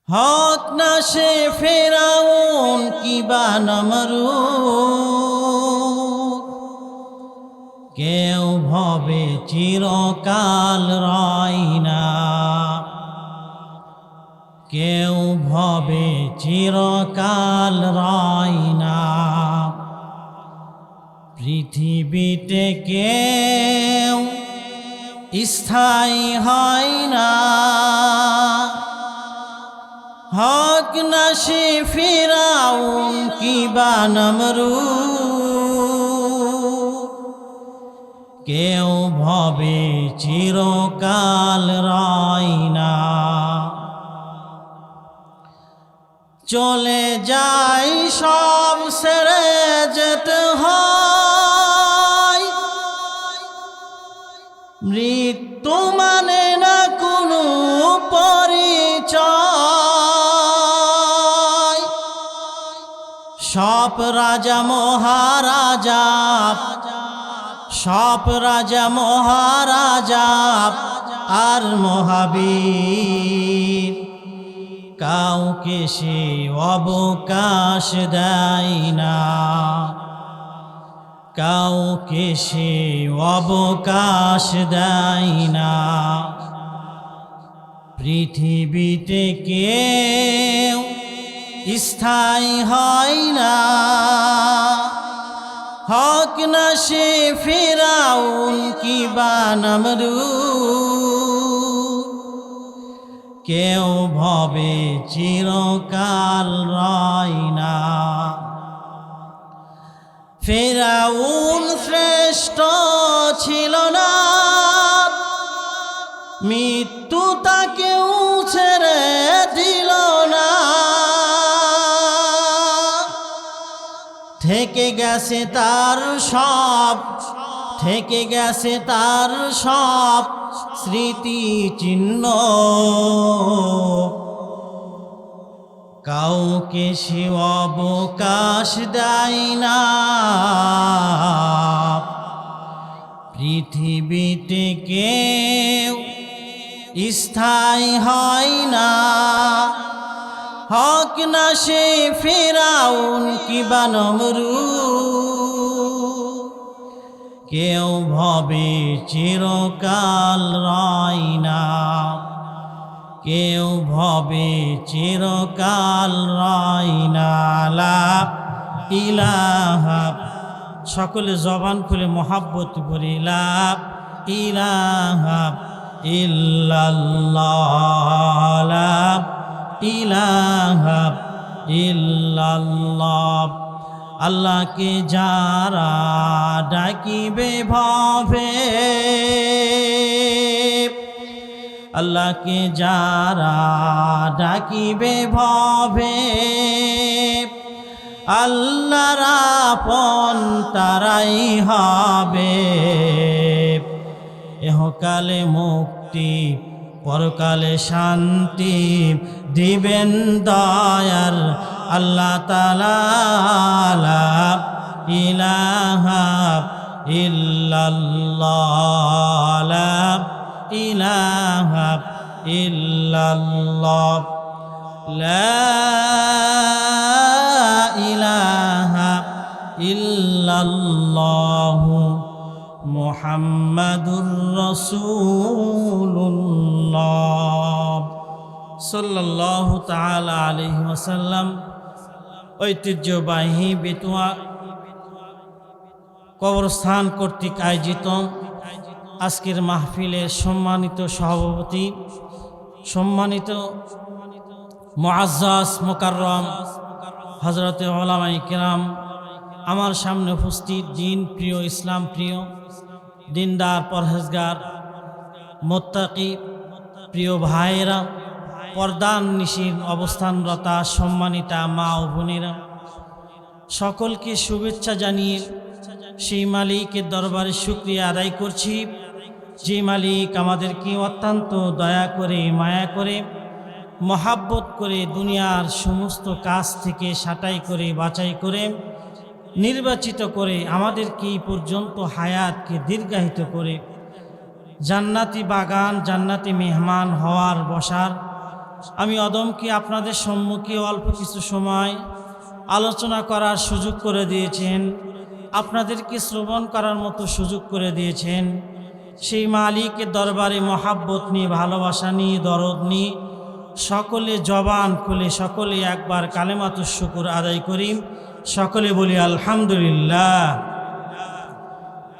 হক না সে ফেরাউন কিবা নমরুদ, কেউ ভবে চিরকাল রয় না, কেউ ভবে চিরকাল রয় না। পৃথিবীতে কেউ স্থায়ী হয় না, হক না সে ফিরাউন কিবা নমরুদ, কেউ ভবে চিরকাল রয় না। চলে যায় সব ছেড়ে যেতে হয়, মৃত্যু মানে না কোনো পরিচয়। সব রাজা মহারাজা, সব রাজা মহারাজা আর মহাবীর, কাউকে সে অবকাশ দেয় না, কাউকে সে অবকাশ দেয় না। পৃথিবীতে কেউ স্থায়ী হয় না, হক না সে ফিরাউন কিবা নমরুদ, কেউ ভবে চিরকাল রয় না। ফিরাউন শ্রেষ্ঠ ছিল না, মৃত্যু তাকেও ছেড়ে দিল না। থেকে গেছে তার সব, থেকে গেছে তার সব স্মৃতি চিহ্ন, কাউকে সে অবকাশ দেয় না। পৃথিবীতে কেউ স্থায়ী হয় না, হক না সে ফিরাউন কিবা নমরুদ, কেউ ভবে চিরকাল রয় না, কেউ ভবে চিরকাল রয় না। লা ইলাহা, সকলে জবান খুলে মহাব্বত করে লা ইলাহা ইল্লাল্লাহ, লা ইলাহা ইল্লাল্লাহ। আল্লাহকে যারা ডাকিবে ভবে, আল্লাহকে যারা ডাকিবে ভবে, আল্লাহর আপন তারাই হবে। ইহকালে মুক্তি পরকালে শান্তি দিবেন দয়ার আল্লাহ তাআলা। লা ইলাহা ইল্লাল্লাহ, লা ইলাহা ইল্লাল্লাহ, লা ইলাহা ইল্লাল্লাহ মুহাম্মাদুর রাসূলুল্লাহ সাল্লাল্লাহু তাআলা আলাইহি ওয়াসাল্লাম। ঐতিহ্যবাহী বেতুয়া কবরস্থান কর্তৃক আয়োজিত আজকের মাহফিলের সম্মানিত সভাপতি, সম্মানিত মুআজ্জাজ মুকাররম হযরতে উলামায়ে কেরাম, আমার সামনে উপস্থিত দিন প্রিয়, ইসলাম প্রিয়, দিনদার, পরহেজগার, মুত্তাকি প্রিয় ভাইয়েরা, পর্দার নিশির অবস্থানরতা সম্মানিতা মা ও বোনেরা, সকলকে শুভেচ্ছা জানিয়ে সেই মালিকের দরবারে শুকরিয়া আদায় করছি, যে মালিক আমাদেরকে অত্যন্ত দয়া করে, মায়া করে, মহাব্বত করে দুনিয়ার সমস্ত কাজ থেকে ছাঁটাই করে, বাছাই করে, নির্বাচিত করে আমাদেরকে এই পর্যন্ত হায়াতকে দীর্ঘায়িত করে জান্নাতি বাগান, জান্নাতি মেহমান হওয়ার বসার আমি অদমকে আপনাদের সম্মুখে অল্প কিছু সময় আলোচনা করার সুযোগ করে দিয়েছেন, আপনাদেরকে শ্রবণ করার মতো সুযোগ করে দিয়েছেন। সেই মালিকের দরবারে মহাব্বত নিয়ে, ভালোবাসা নিয়ে, দরদ নিয়ে সকলে জবান খুলে সকলে একবার কালেমাতুশ শুকুর আদায় করি, সকলে বলি আলহামদুলিল্লাহ।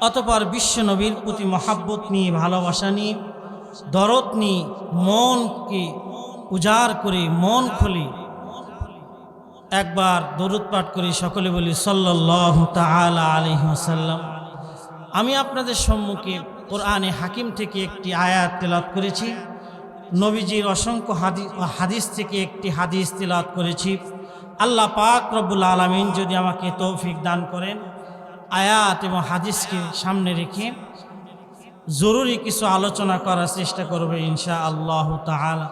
অতঃপর বিশ্ব নবীর প্রতি মহাব্বত নিয়ে, ভালোবাসা নিয়ে, দরদ নিয়ে মনকে উজাড় করে মন খুলে একবার দরুদ পাঠ করি, সকলে বলি সাল্লাল্লাহু তাআলা আলাইহি ওয়াসাল্লাম। আমি আপনাদের সম্মুখে কোরআনে হাকিম থেকে একটি আয়াত তেলাওয়াত করেছি, নবীজির অসংখ্য হাদিস থেকে একটি হাদিস তেলাওয়াত করেছি। আল্লাহ পাক রব্বুল আলামিন যদি আমাকে তৌফিক দান করেন, আয়াত এবং হাদিসকে সামনে রেখে জরুরি কিছু আলোচনা করার চেষ্টা করবে ইনশাআল্লাহু তাআলা।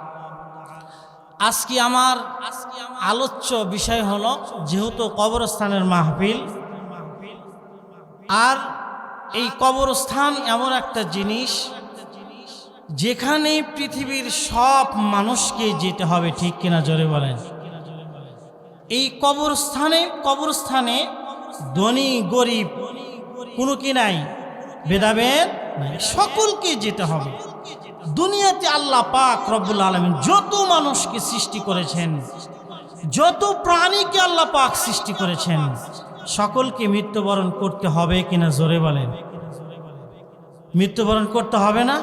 আজকে আমার আলোচ্য বিষয় হলো, যেহেতু কবরস্থানের মাহফিল, আর এই কবরস্থান এমন একটা জিনিস যেখানে পৃথিবীর সব মানুষকে যেতে হবে, ঠিক কিনা জোরে বলেন। এই কবরস্থানে ধনী গরিব কোনো কি নাই, ভেদাভেদ নাই, সকলকে যেতে হবে। দুনিয়াতে আল্লাহ পাক রব্বুল আলামিন যত মানুষকে সৃষ্টি করেছেন, যত প্রাণীকে আল্লাহ পাক সৃষ্টি করেছেন, সকলকে মৃত্যুবরণ করতে হবে কিনা জোরে বলেন। মৃত্যুবরণ করতে হবে না?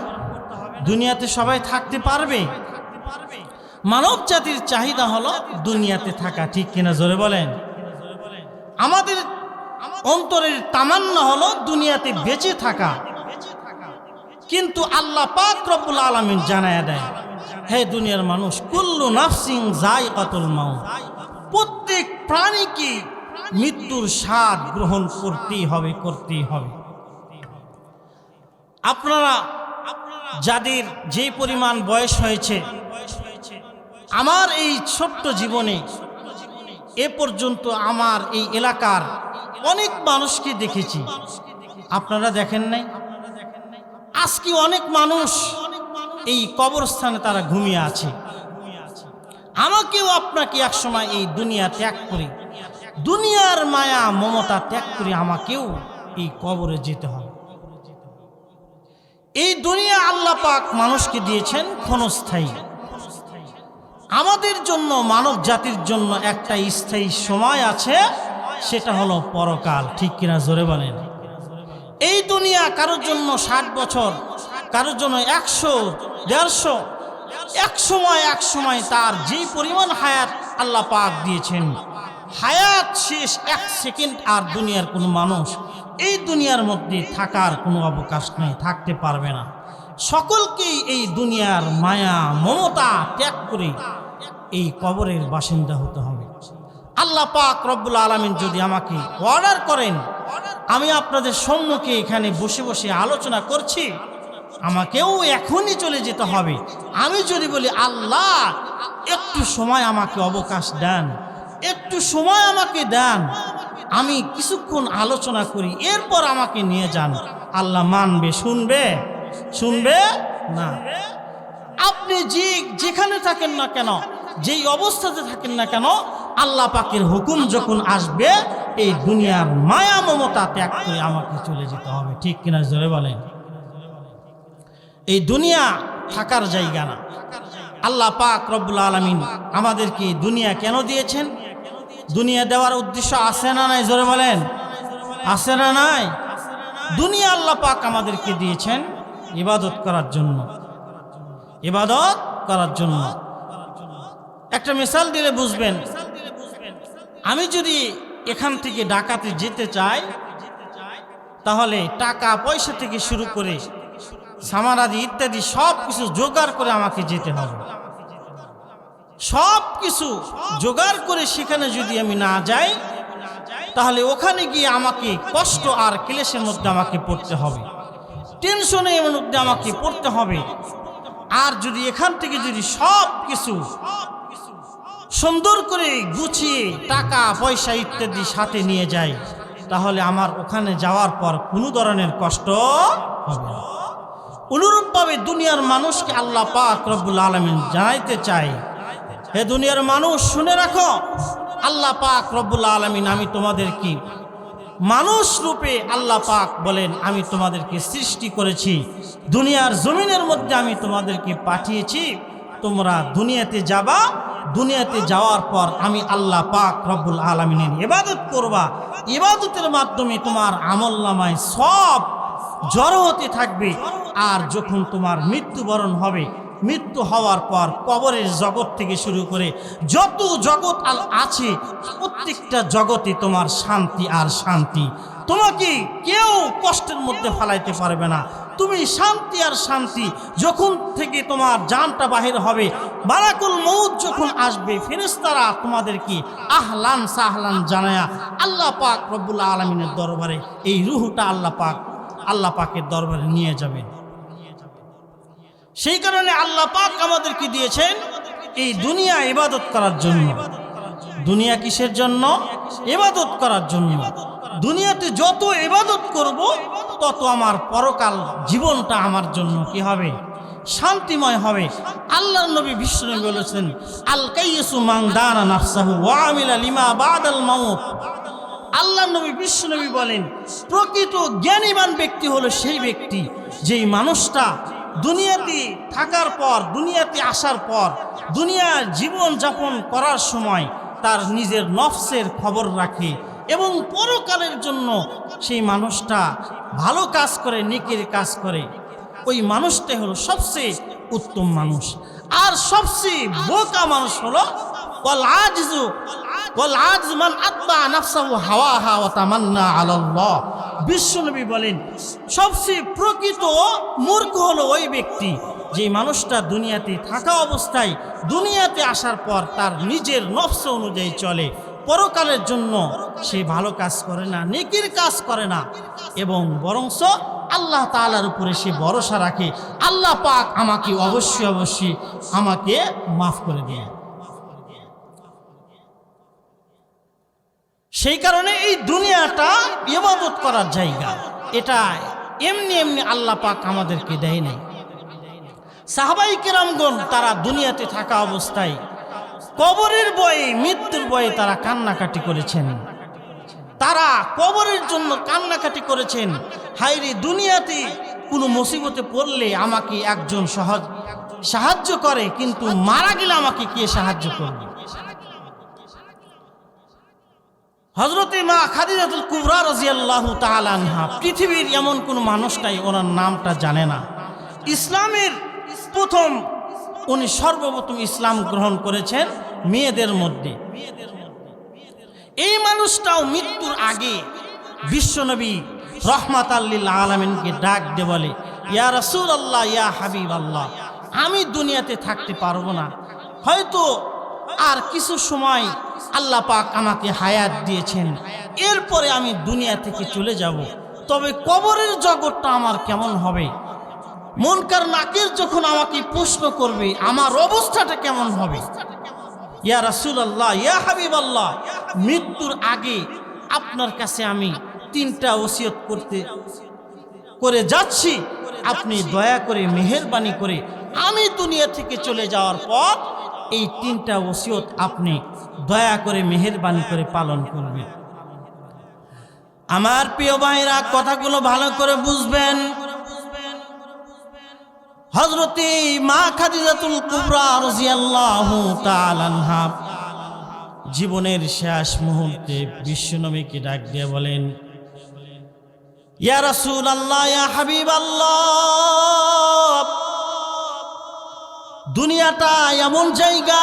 দুনিয়াতে সবাই থাকতে পারবে? মানব জাতির চাহিদা হলো দুনিয়াতে থাকা, ঠিক কিনা জোরে বলেন। আমাদের অন্তরের তামান্না হলো দুনিয়াতে বেঁচে থাকা, কিন্তু আল্লাহ পাক রব্বুল আলামিন জানায়া দেয়, হে দুনিয়ার মানুষ, কুল্লু নাফসিন যায়কাতুল মাউত, প্রত্যেক প্রাণীকে মৃত্যুর স্বাদ গ্রহণ করতেই হবে, করতেই হবে। আপনারা যাদের যে পরিমাণ বয়স হয়েছে, আমার এই ছোট্ট জীবনে এ পর্যন্ত আমার এই এলাকার অনেক মানুষকে দেখেছি, আপনারা দেখেন নাই? আজকে অনেক মানুষ এই কবরস্থানে তারা ঘুমিয়ে আছে। আমাকেও আপনাকে একসময় এই দুনিয়া ত্যাগ করে, দুনিয়ার মায়া মমতা ত্যাগ করে আমাকেও এই কবরে যেতে হবে। এই দুনিয়া আল্লাহ পাক মানুষকে দিয়েছেন ক্ষণস্থায়ী। আমাদের জন্য, মানব জাতির জন্য একটা স্থায়ী সময় আছে, সেটা হলো পরকাল, ঠিক কিনা জোরে বলেন। এই দুনিয়া কারোর জন্য 60 বছর, কারোর জন্য 100, 150, এক সময় তার যে পরিমাণ হায়াত আল্লাহ পাক দিয়েছেন, হায়াত শেষ 1 সেকেন্ড। আর দুনিয়ার কোনো মানুষ এই দুনিয়ার মধ্যে থাকার কোনো অবকাশ নেই, থাকতে পারবে না। সকলকেই এই দুনিয়ার মায়া মমতা ত্যাগ করে এই কবরের বাসিন্দা হতে হবে। আল্লাহ পাক রব্বুল আলামিন যদি আমাকে অর্ডার করেন, আমি আপনাদের সম্মুখে এখানে বসে বসে আলোচনা করছি, আমাকেও এখনই চলে যেতে হবে। আমি যদি বলি, আল্লাহ একটু সময় আমাকে অবকাশ দেন, একটু সময় আমাকে দেন, আমি কিছুক্ষণ আলোচনা করি, এরপর আমাকে নিয়ে যান, আল্লাহ মানবে? শুনবে না। আপনি যেখানে থাকেন না কেন, যেই অবস্থাতে থাকেন না কেন, আল্লাহ পাকের হুকুম যখন আসবে, এই দুনিয়ার মায়া মমতা ত্যাগ করে আমাকে চলে যেতে হবে, ঠিক কিনা জোরে বলেন। এই দুনিয়া থাকার জায়গা না। আল্লাহ পাক রব্বুল আলামিন আমাদেরকে দুনিয়া কেন দিয়েছেন? দুনিয়া দেওয়ার উদ্দেশ্য আছে না নাই? জোরে বলেন, আছে না নাই? দুনিয়া আল্লাহ পাক আমাদেরকে দিয়েছেন ইবাদত করার জন্য, ইবাদত করার জন্য। একটা মিসাল দিলে বুঝবেন। আমি যদি এখান থেকে ঢাকাতে যেতে চাই, তাহলে টাকা পয়সা থেকে শুরু করে সামানাদি ইত্যাদি সব কিছু জোগাড় করে আমাকে যেতে হবে। সব কিছু জোগাড় করে সেখানে যদি আমি না যাই, তাহলে ওখানে গিয়ে আমাকে কষ্ট আর ক্লেশের মধ্যে আমাকে পড়তে হবে, টেনশনের মধ্যে আমাকে পড়তে হবে। আর যদি এখান থেকে যদি সব কিছু সুন্দর করে গুছিয়ে টাকা পয়সা ইত্যাদি সাথে নিয়ে যাই, তাহলে আমার ওখানে যাওয়ার পর কোনো ধরনের কষ্ট হবে না। অনুরূপভাবে দুনিয়ার মানুষকে আল্লাহ পাক রব্বুল আলামিন জানাইতে চায়, হে দুনিয়ার মানুষ শুনে রাখো, আল্লাহ পাক রব্বুল আলামিন আমি তোমাদের কি মানুষ রূপে আল্লাহ পাক বলেন আমি তোমাদেরকে সৃষ্টি করেছি, দুনিয়ার জমিনের মধ্যে আমি তোমাদেরকে পাঠিয়েছি, তোমরা দুনিয়াতে যাবা, দুনিয়াতে যাওয়ার পর আমি আল্লাহ পাক রব্বুল আলামিনের ইবাদত করবা, ইবাদতের মাধ্যমে তোমার আমলনামায় সব জড়ো হতে থাকবে। আর যখন তোমার মৃত্যুবরণ হবে, মৃত্যু হওয়ার পর কবরের জগৎ থেকে শুরু করে যত জগৎ আছে প্রত্যেকটা জগতে তোমার শান্তি আর শান্তি, তোমাকে কেউ কষ্টের মধ্যে ফেলাইতে পারবে না, তুমি শান্তি আর শান্তি। যখন থেকে তোমার জানটা বাহির হবে, মালাকুল মউত যখন আসবে, ফেরেশতারা তোমাদেরকে আহলান সাহলান জানায়া আল্লাহ পাক রব্বুল আলামিনের দরবারে এই রূহটা আল্লাহ পাকের দরবারে নিয়ে যাবেন। সেই কারণে আল্লাহ পাক আমাদেরকে দিয়েছেন এই দুনিয়া ইবাদত করার জন্য। দুনিয়া কিসের জন্য? ইবাদত করার জন্য। দুনিয়াতে যত ইবাদত করব তত আমার পরকাল জীবনটা আমার জন্য কি হবে? শান্তিময় হবে। আল্লাহর নবী বিশ্বনবী বলেছেন, আল কাইয়্যিসু মান দানা নাফসাহু ওয়া আমিলা লিমা বাদাল মাউত। আল্লাহর নবী বিশ্বনবী বলেন, প্রকৃত জ্ঞানীবান ব্যক্তি হলো সেই ব্যক্তি যেই মানুষটা দুনিয়াতে থাকার পর, দুনিয়াতে আসার পর, দুনিয়ার জীবন যাপন করার সময় তার নিজের নফসের খবর রাখে এবং পরকালের জন্য সেই মানুষটা ভালো কাজ করে, নেকির কাজ করে। ওই মানুষটাই হলো সবচেয়ে উত্তম মানুষ। আর সবচেয়ে বোকা মানুষ হলো ওয়াল আজ মান আত্মা নাফসাহু হাওয়াহা ওয়া তামান্না আলাল্লাহ। বিশ্বনবী বলেন, সবচেয়ে প্রকৃত মূর্খ হলো ওই ব্যক্তি যে মানুষটা দুনিয়াতে থাকা অবস্থায়, দুনিয়াতে আসার পর তার নিজের নফস অনুযায়ী চলে, পরকালের জন্য সে ভালো কাজ করে না, নেকির কাজ করে না, এবং বরঞ্চ আল্লাহ তাআলার উপরে সে ভরসা রাখে, আল্লাহ পাক আমাকে অবশ্যই আমাকে মাফ করে দেয়। সেই কারণে এই দুনিয়াটা ইবাদত করার জায়গা, এটা এমনি আল্লাহ পাক আমাদেরকে দেয় নাই। সাহাবায়ে কেরামগণ তারা দুনিয়াতে থাকা অবস্থায় কবরের ভয়ে, মৃত্যুর ভয়ে তারা কান্নাকাটি করেছেন, তারা কবরের জন্য কান্নাকাটি করেছেন। হায়রে, দুনিয়াতে কোনো মুসিবতে পড়লে আমাকে একজন সাহায্য করে, কিন্তু মারা গেলে আমাকে কে সাহায্য করবে? হযরতে মা খাদিজাতুল কুবরা রাদিয়াল্লাহু তাআলা আনহা পৃথিবীর এমন কোন মানুষ নাই ওনার নামটা জানে না। ইসলামের প্রথম, উনি সর্বপ্রথম ইসলাম গ্রহণ করেছেন মেয়েদের মধ্যে। এই মানুষটাও মৃত্যুর আগে বিশ্বনবী রাহমাতাল লিল আলামিনকে ডাক দিয়ে বলে, ইয়া রাসূলুল্লাহ, ইয়া হাবিবাল্লাহ, আমি দুনিয়াতে থাকতে পারবো না, হয়তো আর কিছু সময় আল্লাহ পাক আমাকে হায়াত দিয়েছেন, এরপরে আমি দুনিয়া থেকে চলে যাব, তবে কবরের জগৎটা আমার কেমন হবে? মুনকার নাকির যখন আমাকে প্রশ্ন করবে, আমার অবস্থাটা কেমন হবে? ইয়া রাসূলুল্লাহ, ইয়া হাবিবাল্লাহ, মৃত্যুর আগে আপনার কাছে আমি 3টা ওসিয়ত করে যাচ্ছি, আপনি দয়া করে মেহেরবানি করে আমি দুনিয়া থেকে চলে যাওয়ার পর এই 3টা ওসিয়ত আপনি দয়া করে মেহেরবানি করে পালন করবেন। আমার প্রিয় ভাইরা, কথাগুলো ভালো করে বুঝবেন। হযরতে মা খাদিজাতুল কুবরা রাদিয়াল্লাহু তাআলা আনহা জীবনের শেষ মুহূর্তে বিশ্বনবীকে ডাক দিয়ে বলেন, ইয়া রাসূলুল্লাহ, ইয়া হাবিবাল্লাহ, দুনিয়াটা এমন জায়গা,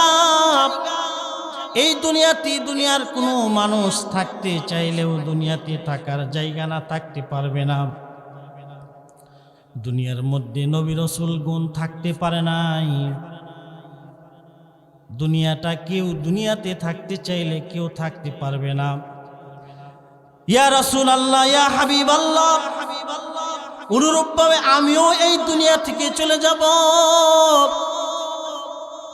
এই দুনিয়াতে দুনিয়ার কোনো মানুষ থাকতে চাইলেও দুনিয়াতে থাকার জায়গা না, থাকতে পারবে না। দুনিয়ার মধ্যে নবী রাসূল গুণ থাকতে পারে নাই। দুনিয়াটা কেউ দুনিয়াতে থাকতে চাইলে কেউ থাকতে পারবে না। ইয়া রাসূলুল্লাহ, ইয়া হাবিবাল্লাহ, অনুরূপভাবে আমিও এই দুনিয়া থেকে চলে যাব,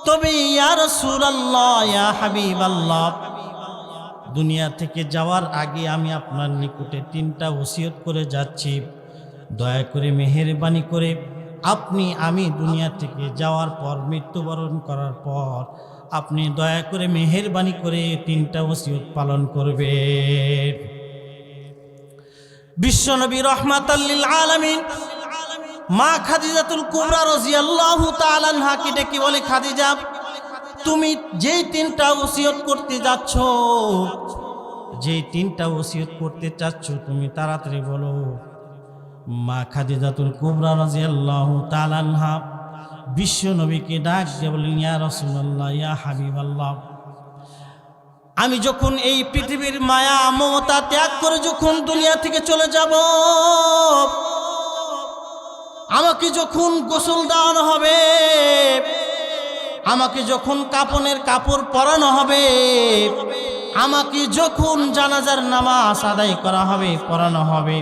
তবে ইয়া রাসূলুল্লাহ, ইয়া হাবিবাল্লাহ, দুনিয়া থেকে যাওয়ার আগে আমি আপনার নিকটে 3টা ওসিয়ত করে যাচ্ছি, দয়া করে মেহেরবানি করে আমি দুনিয়া থেকে যাওয়ার পর, মৃত্যুবরণ করার পর আপনি দয়া করে মেহেরবানি করে 3টা ওসিয়ত পালন করবেন। বিশ্বনবী রাহমাতাল লিল আলামিন মা খাদিজাতুল কুবরা রাদিয়াল্লাহু তাআলা আনহাকে ডেকে বলে, খাদিজা, তুমি যেই 3টা ওসিয়ত করতে যাচ্ছ, যেই 3টা ওসিয়ত করতে চাচ্ছ, তুমি তাড়াতাড়ি বলো। মা খাদিজাতুল কুবরা রাদিয়াল্লাহু তাআলা আনহা বিশ্ব নবীকে ডাক দিয়ে বলেন, ইয়া রাসূলুল্লাহ, ইয়া হাবিবাল্লাহ, আমি যখন এই পৃথিবীর মায়া মমতা ত্যাগ করে যখন দুনিয়া থেকে চলে যাব, আমাকে যখন গোসল দেওয়ানো হবে, আমাকে যখন কাফনের কাপড় পরানো হবে, আমাকে যখন জানাজার নামাজ আদায় করা হবে, পড়ানো হবে,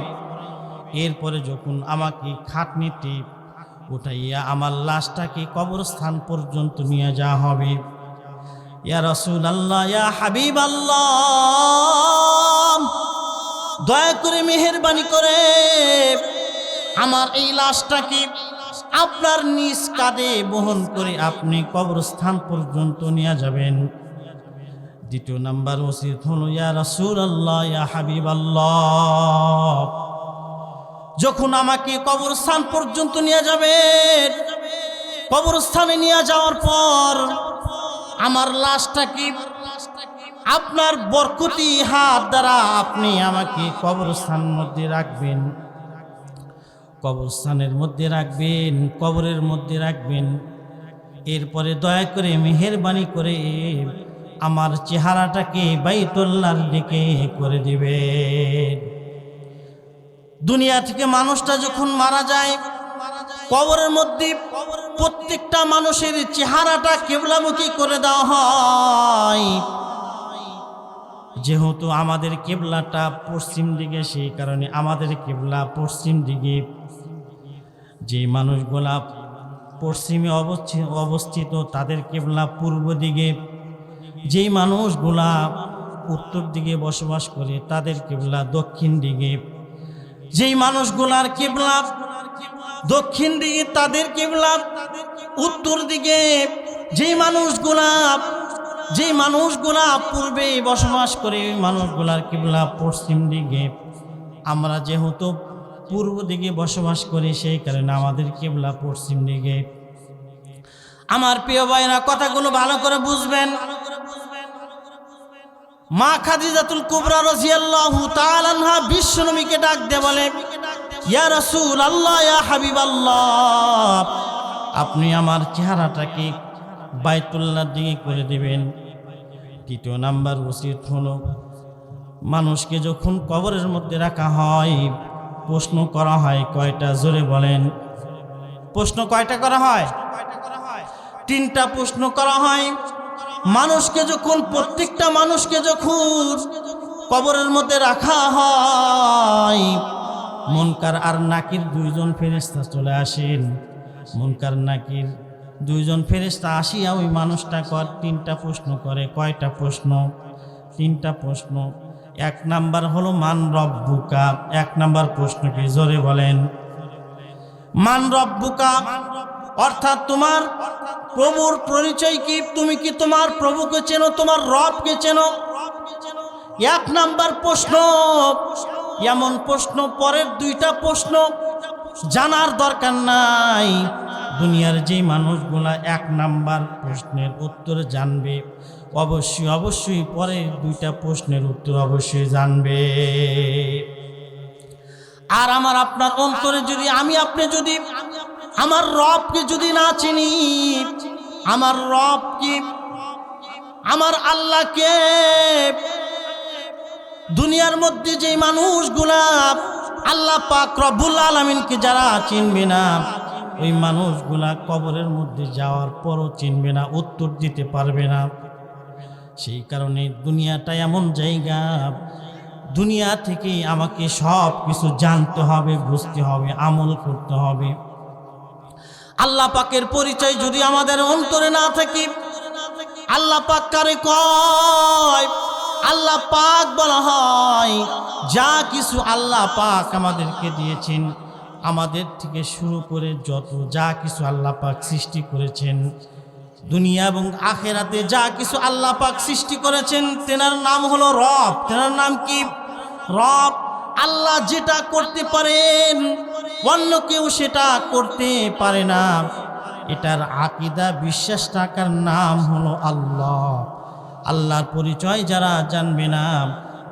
এরপরে যখন আমাকে খাটনিতে উঠাইয়া আমার লাশটাকে কবরস্থান পর্যন্ত নিয়ে যাওয়া হবে, ইয়া রাসূলুল্লাহ, ইয়া হাবিবাল্লাহ, দয়া করে মেহেরবানি করে আমার এই লাশটাকে আপনার নিজ কাঁধে বহন করে আপনি কবরস্থান পর্যন্ত নিয়ে যাবেন। দ্বিতীয় নাম্বার ওসিয়ত হলো, ইয়া রাসূলুল্লাহ, ইয়া হাবিবাল্লাহ, যখন আমাকে কবরস্থান পর্যন্ত নিয়ে যাবেন, কবরস্থানে নিয়ে যাওয়ার পর আমার লাশটাকে আপনার বরকতি হাত দ্বারা আপনি আমাকে কবরস্থানের মধ্যে রাখবেন, কবরস্থানের মধ্যে রাখবেন, কবরের মধ্যে রাখবেন। এরপরে দয়া করে মেহেরবানি করে আমার চেহারাটাকে বাইতুল্লাহর দিকে করে দিবেন। দুনিয়া থেকে মানুষটা যখন মারা যায়, কবরের মধ্যে প্রত্যেকটা মানুষের চেহারাটা কিবলামুখী করে দেওয়া হয়। যেহেতু আমাদের কিবলাটা পশ্চিম দিকে, সেই কারণে আমাদের কিবলা পশ্চিম দিকে। যে মানুষগুলা পশ্চিমে অবস্থিত তাদের কিবলা পূর্ব দিকে, যেই মানুষগুলা উত্তর দিকে বসবাস করে তাদের কিবলা দক্ষিণ দিকে, যেই মানুষগুলার কিবলা দক্ষিণ দিকে তাদের কিবলা উত্তর দিকে, যেই মানুষগুলা পূর্বে বসবাস করে ওই মানুষগুলার কিবলা পশ্চিম দিকে। আমরা যেহেতু পূর্ব দিকে বসবাস করি, সেই কারণে আমাদের কিবলা পশ্চিম দিকে। আমার প্রিয় ভাইরা, কথাগুলো ভালো করে বুঝবেন। মা খাদিজাতুল কুবরা রাদিয়াল্লাহু তাআলা আনহা বিশ্ব নবীকে ডাক দিয়ে বলে, ইয়া রাসূলুল্লাহ, ইয়া হাবিবাল্লাহ, আপনি আমার চেহারাটাকে বাইতুল্লাহর দিকে করে দিবেন। তৃতীয় নাম্বার ওসিয়ত হলো, মানুষকে যখন কবরের মধ্যে রাখা হয়, প্রশ্ন করা হয় কয়টা? জোরে বলেন। প্রশ্ন কয়টা করা হয়? 3টা প্রশ্ন করা হয়। মানুষকে যখন, প্রত্যেকটা মানুষকে যখন কবরের মধ্যে রাখা হয়, মুনকার আর নাকির 2জন ফেরেশতা চলে আসেন। মুনকার নাকির 2জন ফেরেশতা আসিয়া ওই মানুষটা 3টা প্রশ্ন করে। কয়টা প্রশ্ন? 3টা প্রশ্ন। 1 নাম্বার হলো মান রব্বুকা। 1 নাম্বার প্রশ্ন কি? জোরে বলেন। মান রব্বুকা অর্থাৎ তোমার প্রভুর পরিচয় কি? তুমি কি তোমার প্রভুকে চেনো, তোমার রবকে চেনো? 1 নাম্বার প্রশ্ন। এমন প্রশ্ন পরের 2টা প্রশ্ন জানার দরকার নাই। দুনিয়ার যে মানুষগুলা 1 নাম্বার প্রশ্নের উত্তর জানবে, অবশ্যই পরের 2টা প্রশ্নের উত্তর অবশ্যই জানবে। আর আমার আপনার অন্তরে যদি আপনি যদি আমার রবকে যদি না চিনি, আমার রবকে, আমার আল্লাহকে, দুনিয়ার মধ্যে যে মানুষগুলা আল্লাহ পাক রব্বুল আলামিনকে যারা চিনবে না, ওই মানুষগুলা কবরের মধ্যে যাওয়ার পরও চিনবে না, উত্তর দিতে পারবে না। সেই কারণে দুনিয়াটা এমন জায়গা, দুনিয়া থেকে আমাকে সব কিছু জানতে হবে, বুঝতে হবে, আমল করতে হবে। আল্লাহ পাকের পরিচয় যদি আমাদের অন্তরে না থাকে, আল্লাহ পাক কারে কয়? আল্লাহ পাক বলা হয় যা কিছু আল্লাহ পাক আমাদেরকে দিয়েছেন, আমাদের থেকে শুরু করে যত যা কিছু আল্লাহ পাক সৃষ্টি করেছেন, দুনিয়া এবং আখেরাতে যা কিছু আল্লাহ পাক সৃষ্টি করেছেন তেনার নাম হলো রব। তেনার নাম কি? রব। আল্লাহ যেটা করতে পারেন অন্য কেউ সেটা করতে পারে না। এটার আকীদা বিশ্বাস রাখার নাম হলো আল্লাহ। আল্লাহর পরিচয় যারা জানবে না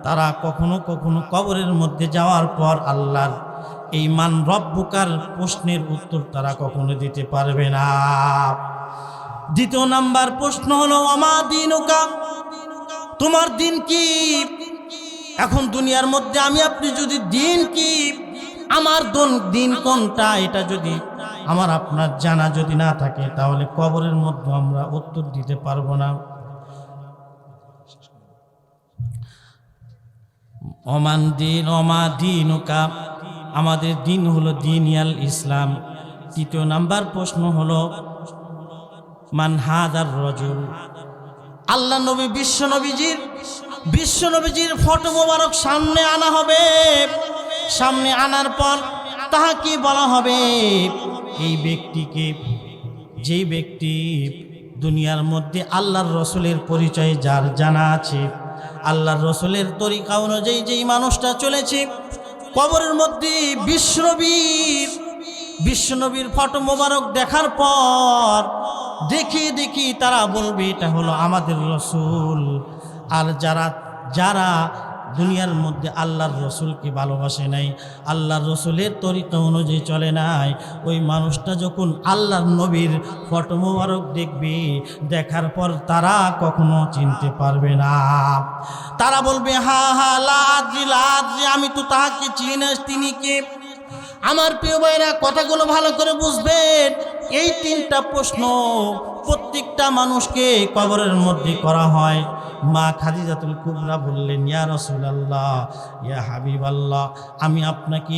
তারা কখনো কখনো কবরের মধ্যে যাওয়ার পর আল্লাহর এই মান রব্বুকার প্রশ্নের উত্তর তারা কখনো দিতে পারবে না। দ্বিতীয় নাম্বার প্রশ্ন হলো ওমা দীনুকা, তোমার দিন কি? এখন দুনিয়ার মধ্যে আমি আপনি যদি দিন কি, আমার দিন কোনটা, এটা যদি আমার আপনার জানা যদি না থাকে তাহলে কবরের মধ্যে আমরা উত্তর দিতে পারবো না। ওমা দীনুকা, আমাদের দিন হলো দিনিয়াল ইসলাম। তৃতীয় নাম্বার প্রশ্ন হলো মান হাদার রজুল, আল্লাহ নবী বিশ্বনবীজির ফটো মোবারক সামনে আনা হবে। সামনে আনার পর তাহাকে বলা হবে এই ব্যক্তিকে, যেই ব্যক্তি দুনিয়ার মধ্যে আল্লাহর রসুলের পরিচয় যার জানা আছে, আল্লাহর রসুলের তরিকা অনুযায়ী যেই মানুষটা চলেছে, কবরের মধ্যে বিশ্বনবীর ফটো মোবারক দেখার পর দেখি তারা বলবে এটা হলো আমাদের রসুল। আর যারা দুনিয়ার মধ্যে আল্লাহর রসুলকে ভালোবাসে নাই, আল্লাহর রসুলের তরিকা অনুযায়ী চলে নাই, ওই মানুষটা যখন আল্লাহর নবীর ফটো মোবারক দেখবে, দেখার পর তারা কখনো চিনতে পারবে না। তারা বলবে লা আদ্রি, আমি তো তাহাকে চিনি না, তিনি কে? আমার প্রিয় ভাইরা, কথাগুলো ভালো করে বুঝবেন। এই তিনটা প্রশ্ন প্রত্যেকটা মানুষকে কবরের মধ্যে করা হয়। মা খাদিজাতুল কুবরা বললেন, ইয়া রাসূলুল্লাহ, ইয়া হাবিবাল্লাহ, আমি আপনাকে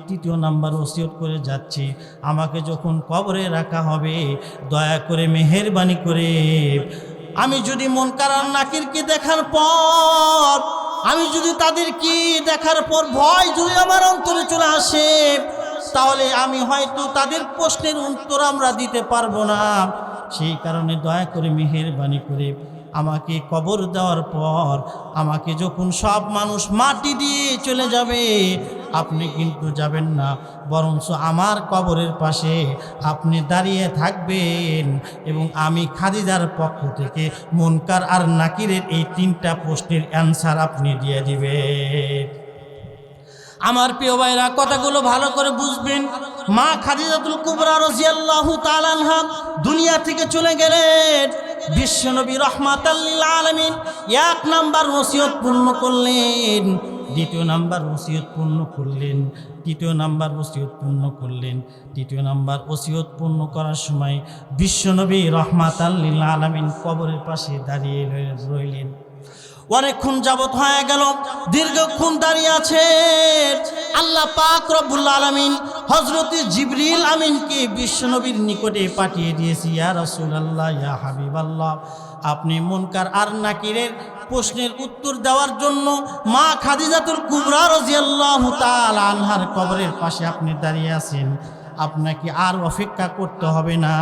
তৃতীয় নাম্বার ওসিয়ত করে যাচ্ছি, আমাকে যখন কবরে রাখা হবে দয়া করে মেহেরবানি করে আমি যদি মুনকার আর নাকিরকে দেখার পর, আমি যদি তাদেরকে দেখার পর ভয় যদি আমার অন্তরে চলে আসে, তাহলে আমি হয়তো তাদের প্রশ্নের উত্তর আমরা দিতে পারবো না। সেই কারণে দয়া করে মেহেরবানি করে আমাকে কবর দেওয়ার পর আমাকে যখন সব মানুষ মাটি দিয়ে চলে যাবে, আপনি কিন্তু যাবেন না, বরঞ্চ আমার কবরের পাশে আপনি দাঁড়িয়ে থাকবেন এবং আমি খাদিজার পক্ষ থেকে মুনকার আর নাকিরের এই তিনটা প্রশ্নের অ্যান্সার আপনি দিয়ে দিবেন। আমার প্রিয় ভাইরা, কথাগুলো ভালো করে বুঝবেন। মা খাদিজাতুল কুবরা রাদিয়াল্লাহু তাআলা আনহা দুনিয়া থেকে চলে গেলেন। বিশ্বনবী রাহমাতাল লিল আলামিন এক নাম্বার ওসিয়ত পূর্ণ করলেন, দ্বিতীয় নাম্বার ওসিয়ত পূর্ণ করলেন, তৃতীয় নাম্বার ওসিয়ত পূর্ণ করলেন। তৃতীয় নাম্বার ওসিয়ত পূর্ণ করার সময় বিশ্বনবী রাহমাতাল লিল আলামিন কবরের পাশে দাঁড়িয়ে রইলেন। অনেকক্ষণ যাবত হয়ে গেল, দীর্ঘক্ষণ দাঁড়িয়ে আছে। আল্লাহ পাক রব্বুল আলামিন হযরতে জিবরিল আমিনকে বিশ্বনবীর নিকটে পাঠিয়ে দিয়েছি, ইয়া রাসূলুল্লাহ, ইয়া হাবিবাল্লাহ, আপনি মুনকার আর নাকিরের প্রশ্নের উত্তর দেওয়ার জন্য মা খাদিজাতুল কুবরা রাদিয়াল্লাহু তাআলা আনহার কবরের পাশে আপনি দাঁড়িয়ে আছেন, আপনাকে আর অপেক্ষা করতে হবে না।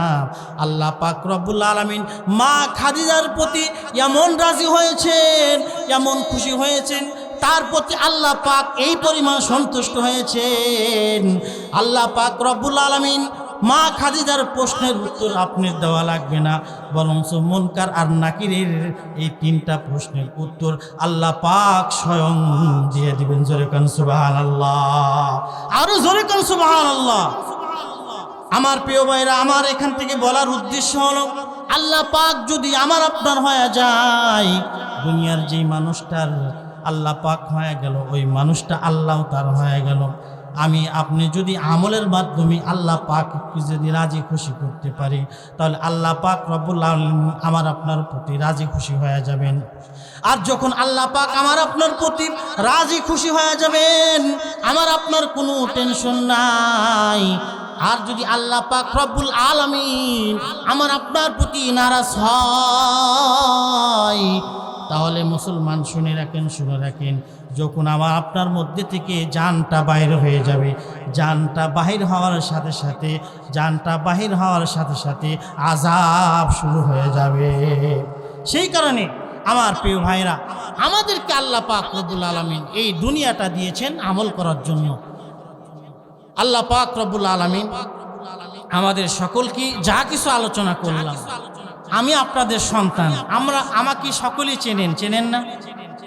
আল্লাহ পাক রব্বুল আলামিন মা খাদিজার প্রতি এমন রাজি হয়েছেন, এমন খুশি হয়েছেন, তার প্রতি আল্লাহ পাক এই পরিমাণ সন্তুষ্ট হয়েছেন। আল্লাহ পাক রব্বুল আলামিন মা খাদিজার প্রশ্নের উত্তর আপনি দেওয়া লাগবে না, বরঞ্চ মুনকার আর নাকিরের এই তিনটা প্রশ্নের উত্তর আল্লাহ পাক স্বয়ং দিয়ে দিবেন। জোরে কান সুবহানাল্লাহ, আরো জোরে কান সুবহানাল্লাহ। আমার প্রিয় ভাইরা, আমার এখান থেকে বলার উদ্দেশ্য হলো, আল্লাহ পাক যদি আমার আপনার হয়ে যায়, দুনিয়ার যেই মানুষটার আল্লাহ পাক হয়ে গেল, ওই মানুষটা আল্লাহ তার হয়ে গেল। আমি আপনি যদি আমলের মাধ্যমে আল্লাহ পাককে যদি রাজি খুশি করতে পারি, তাহলে আল্লাহ পাক রব্বুল আলামিন আমার আপনার প্রতি রাজি খুশি হয়ে যাবেন। আর যখন আল্লাহ পাক আমার আপনার প্রতি রাজি খুশি হয়ে যাবেন, আমার আপনার কোনো টেনশন নাই। আর যদি আল্লাহ পাক রব্বুল আলামিন আমার আপনার প্রতি নারাজ হয়, তাহলে মুসলমান শুনে রাখেন, যখন আমার আপনার মধ্যে থেকে জানটা বাহির হয়ে যাবে, জানটা বাহির হওয়ার সাথে সাথে আযাব শুরু হয়ে যাবে। সেই কারণে আমার প্রিয় ভাইরা, আমাদেরকে আল্লাহ পাক রব্বুল আলামিন এই দুনিয়াটা দিয়েছেন আমল করার জন্য। আল্লাহ পাক রব্বুল আলামিন আমাদের সকলকে যা কিছু আলোচনা করলাম, আমি আপনাদের সন্তান, আমাকে সকলেই চেনেন না?